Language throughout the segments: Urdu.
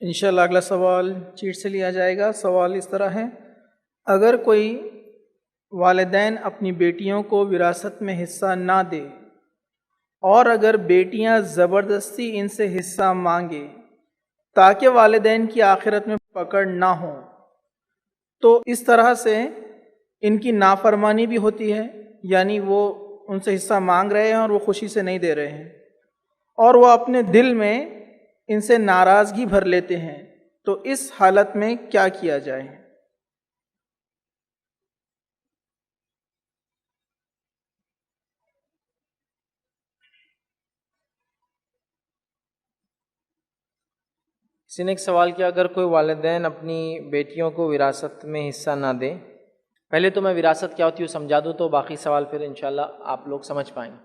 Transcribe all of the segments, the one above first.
انشاءاللہ اگلا سوال چیٹ سے لیا جائے گا۔ سوال اس طرح ہے، اگر کوئی والدین اپنی بیٹیوں کو وراثت میں حصہ نہ دے اور اگر بیٹیاں زبردستی ان سے حصہ مانگے تاکہ والدین کی آخرت میں پکڑ نہ ہو، تو اس طرح سے ان کی نافرمانی بھی ہوتی ہے، یعنی وہ ان سے حصہ مانگ رہے ہیں اور وہ خوشی سے نہیں دے رہے ہیں، اور وہ اپنے دل میں ان سے ناراضگی بھر لیتے ہیں، تو اس حالت میں کیا کیا جائے؟ کسی نے ایک سوال کیا، اگر کوئی والدین اپنی بیٹیوں کو وراثت میں حصہ نہ دیں، پہلے تو میں وراثت کیا ہوتی ہے سمجھا دوں تو باقی سوال پھر انشاءاللہ آپ لوگ سمجھ پائیں گے۔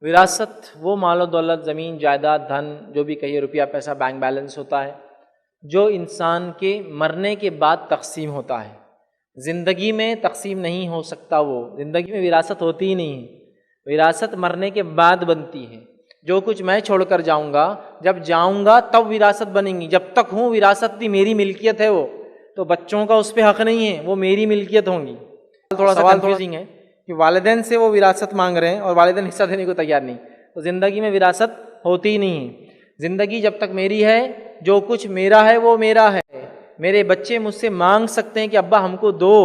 وراثت وہ مال و دولت، زمین جائیداد، دھن، جو بھی کہیے، روپیہ پیسہ، بینک بیلنس ہوتا ہے جو انسان کے مرنے کے بعد تقسیم ہوتا ہے۔ زندگی میں تقسیم نہیں ہو سکتا، وہ زندگی میں وراثت ہوتی ہی نہیں ہے، وراثت مرنے کے بعد بنتی ہے۔ جو کچھ میں چھوڑ کر جاؤں گا، جب جاؤں گا تب وراثت بنیں گی، جب تک ہوں وراثت بھی میری ملکیت ہے، وہ تو بچوں کا اس پہ حق نہیں ہے، وہ میری ملکیت ہوں گی۔ تھوڑا سا کنفیوزنگ ہے کہ والدین سے وہ وراثت مانگ رہے ہیں اور والدین حصہ دینے کو تیار نہیں، تو زندگی میں وراثت ہوتی ہی نہیں ہے۔ زندگی جب تک میری ہے، جو کچھ میرا ہے وہ میرا ہے۔ میرے بچے مجھ سے مانگ سکتے ہیں کہ ابا ہم کو دو،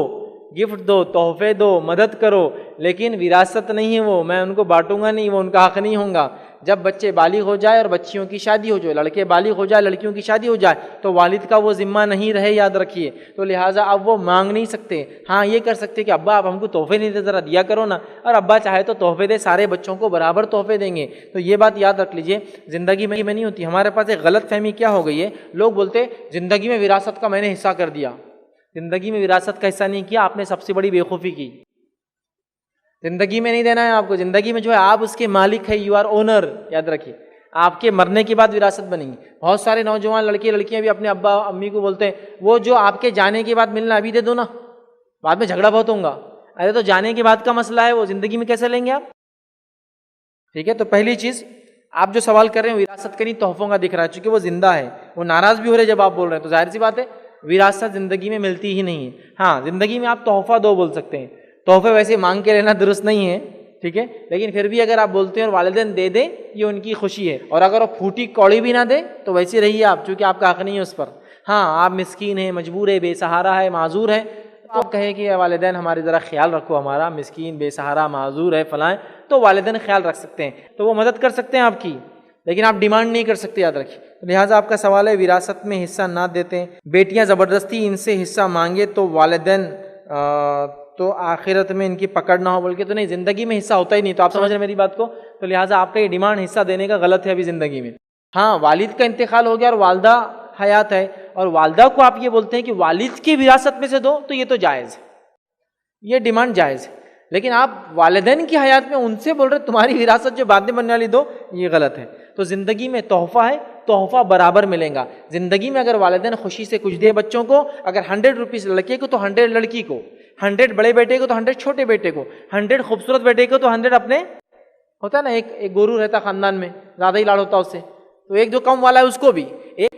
گفٹ دو، تحفے دو، مدد کرو، لیکن وراثت نہیں ہے، وہ میں ان کو بانٹوں گا نہیں، وہ ان کا حق نہیں ہوں گا۔ جب بچے بالغ ہو جائے اور بچیوں کی شادی ہو جائے، لڑکے بالغ ہو جائے، لڑکیوں کی شادی ہو جائے، تو والد کا وہ ذمہ نہیں رہے، یاد رکھیے۔ تو لہٰذا اب وہ مانگ نہیں سکتے۔ ہاں یہ کر سکتے کہ ابا آپ ہم کو تحفے نہیں دے، ذرا دیا کرو نا، اور ابا چاہے تو تحفے دے، سارے بچوں کو برابر تحفے دیں گے۔ تو یہ بات یاد رکھ لیجئے، زندگی میں نہیں ہوتی۔ ہمارے پاس ایک غلط فہمی کیا ہو گئی ہے، لوگ بولتے زندگی میں وراثت کا میں نے حصہ کر دیا۔ زندگی میں وراثت کا حصہ نہیں کیا، آپ نے سب سے بڑی بےوقوفی کی۔ زندگی میں نہیں دینا ہے آپ کو، زندگی میں جو ہے آپ اس کے مالک ہے، یو آر اونر، یاد رکھیے۔ آپ کے مرنے کے بعد وراثت بنے گی۔ بہت سارے نوجوان لڑکے لڑکیاں بھی اپنے ابا امی کو بولتے ہیں وہ جو آپ کے جانے کے بعد ملنا ابھی دے دو نا، بعد میں جھگڑا بہت ہوگا۔ ارے تو جانے کے بعد کا مسئلہ ہے، وہ زندگی میں کیسے لیں گے آپ؟ ٹھیک ہے، تو پہلی چیز آپ جو سوال کر رہے ہیں وراثت کا نہیں، تحفوں کا دکھ رہا ہے، چونکہ وہ زندہ ہے، وہ ناراض بھی ہو رہے جب آپ بول رہے ہیں، تو ظاہر سی بات ہے وراثت زندگی میں ملتی ہی نہیں ہے۔ ہاں زندگی میں آپ تحفہ دو بول سکتے ہیں، تحفے ویسے مانگ کے لینا درست نہیں ہے، ٹھیک ہے، لیکن پھر بھی اگر آپ بولتے ہیں اور والدین دے دیں، یہ ان کی خوشی ہے، اور اگر وہ پھوٹی کوڑی بھی نہ دے تو ویسے رہیے آپ، چونکہ آپ کا حق نہیں ہے اس پر۔ ہاں آپ مسکین ہیں، مجبور ہے، بے سہارا ہے، معذور ہے، تو آپ کہیں کہ والدین ہمارے ذرا خیال رکھو، ہمارا مسکین بے سہارا معذور ہے فلاں، تو والدین خیال رکھ سکتے ہیں، تو وہ مدد کر سکتے ہیں آپ کی، لیکن آپ ڈیمانڈ نہیں کر سکتے، یاد رکھیے۔ لہٰذا آپ کا سوال ہے وراثت میں حصہ نہ دیتے، بیٹیاں زبردستی ان سے حصہ مانگے تو والدین تو آخرت میں ان کی پکڑ نہ ہو، بلکہ تو نہیں، زندگی میں حصہ ہوتا ہی نہیں، تو آپ سمجھ رہے ہیں میری بات کو؟ تو لہٰذا آپ کا یہ ڈیمانڈ حصہ دینے کا غلط ہے ابھی زندگی میں۔ ہاں والد کا انتقال ہو گیا اور والدہ حیات ہے، اور والدہ کو آپ یہ بولتے ہیں کہ والد کی وراثت میں سے دو، تو یہ تو جائز ہے، یہ ڈیمانڈ جائز ہے، لیکن آپ والدین کی حیات میں ان سے بول رہے تمہاری وراثت جو بعد میں بننے والی دو، یہ غلط ہے۔ تو زندگی میں تحفہ ہے، تحفہ برابر ملے گا۔ زندگی میں اگر والدین خوشی سے کچھ دے بچوں کو، اگر 100 روپیز لڑکے کو تو 100 لڑکی کو، 100 بڑے بیٹے کو تو 100 چھوٹے بیٹے کو، 100 خوبصورت بیٹے کو تو 100 اپنے، ہوتا ہے نا ایک گورو رہتا خاندان میں، زیادہ ہی لاڑ ہوتا اس سے، تو ایک جو کم والا ہے اس کو بھی،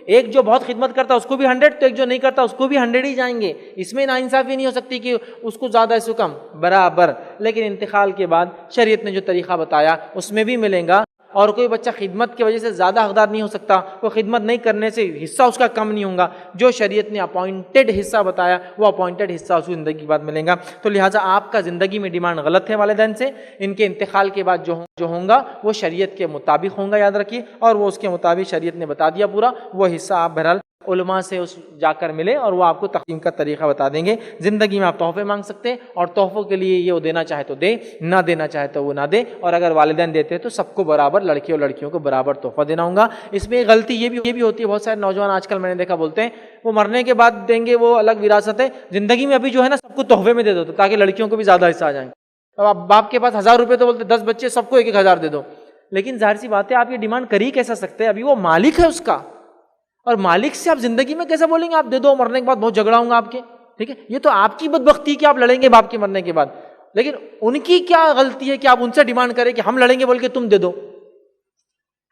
ایک جو بہت خدمت کرتا ہے اس کو بھی 100، تو ایک جو نہیں کرتا اس کو بھی 100 ہی جائیں گے۔ اس میں ناانصافی نہیں ہو سکتی کہ اس کو زیادہ اس کو کم، برابر۔ لیکن انتقال کے بعد شریعت نے جو طریقہ بتایا اس میں بھی ملے گا، اور کوئی بچہ خدمت کی وجہ سے زیادہ حقدار نہیں ہو سکتا، کوئی خدمت نہیں کرنے سے حصہ اس کا کم نہیں ہوگا۔ جو شریعت نے اپوائنٹڈ حصہ بتایا وہ اپوائنٹڈ حصہ اس کو زندگی کے بعد ملے گا۔ تو لہٰذا آپ کا زندگی میں ڈیمانڈ غلط ہے والدین سے، ان کے انتقال کے بعد جو ہوگا وہ شریعت کے مطابق ہوگا، یاد رکھیے، اور وہ اس کے مطابق شریعت نے بتا دیا پورا، وہ حصہ آپ بہرحال علماء سے جا کر ملے اور وہ آپ کو تقسیم کا طریقہ بتا دیں گے۔ زندگی میں آپ تحفے مانگ سکتے ہیں، اور تحفوں کے لیے یہ وہ دینا چاہے تو دے، نہ دینا چاہے تو وہ نہ دے، اور اگر والدین دیتے ہیں تو سب کو برابر، لڑکے اور لڑکیوں کو برابر تحفہ دینا ہوگا۔ اس میں غلطی یہ بھی ہوتی ہے، بہت سارے نوجوان آج کل میں نے دیکھا بولتے ہیں وہ مرنے کے بعد دیں گے، وہ الگ وراثت ہے، زندگی میں ابھی جو ہے نا سب کو تحفے میں دے دو تاکہ لڑکیوں کو بھی زیادہ حصہ آ جائیں۔ اب آپ باپ کے پاس 1000 روپے تو بولتے 10 بچے سب کو 1000 دے دو، لیکن ظاہر سی بات ہے آپ یہ ڈیمانڈ کر ہی کیسا سکتے ہیں، ابھی وہ مالک ہے اس کا، اور مالک سے آپ زندگی میں کیسے بولیں گے آپ دے دو، مرنے کے بعد بہت جھگڑا ہوں گا آپ کے، ٹھیک ہے، یہ تو آپ کی بدبختی کہ آپ لڑیں گے باپ کے مرنے کے بعد، لیکن ان کی کیا غلطی ہے کہ آپ ان سے ڈیمانڈ کریں کہ ہم لڑیں گے بول کے تم دے دو؟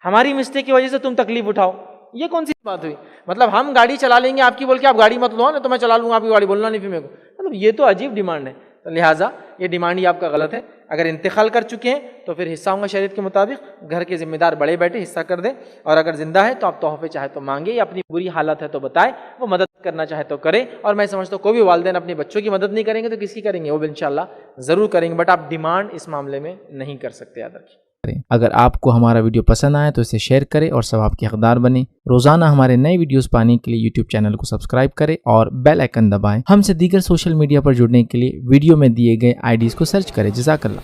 ہماری مسٹیک کی وجہ سے تم تکلیف اٹھاؤ، یہ کون سی بات ہوئی؟ مطلب ہم گاڑی چلا لیں گے آپ کی بول کے آپ گاڑی مت لو نا، تو میں چلا لوں گا آپ کی گاڑی، بولنا نہیں پھر میرے کو، مطلب یہ تو عجیب ڈیمانڈ ہے. تو لہٰذا یہ ڈیمانڈ ہی آپ کا غلط ہے. اگر انتقال کر چکے ہیں تو پھر حصہ ہوں گا شریعت کے مطابق، گھر کے ذمہ دار بڑے بیٹے حصہ کر دیں، اور اگر زندہ ہے تو آپ تحفے چاہے تو مانگے، یا اپنی بری حالت ہے تو بتائے، وہ مدد کرنا چاہے تو کرے. اور میں سمجھتا ہوں کوئی بھی والدین اپنے بچوں کی مدد نہیں کریں گے تو کس کی کریں گے؟ وہ انشاءاللہ ضرور کریں گے، بٹ آپ ڈیمانڈ اس معاملے میں نہیں کر سکتے. یاد رکھیے. اگر آپ کو ہمارا ویڈیو پسند آئے تو اسے شیئر کریں اور ثواب کے حقدار بنیں. روزانہ ہمارے نئے ویڈیوز پانے کے لیے یوٹیوب چینل کو سبسکرائب کریں اور بیل آئیکن دبائیں. ہم سے دیگر سوشل میڈیا پر جڑنے کے لیے ویڈیو میں دیے گئے IDs کو سرچ کریں. جزاک اللہ.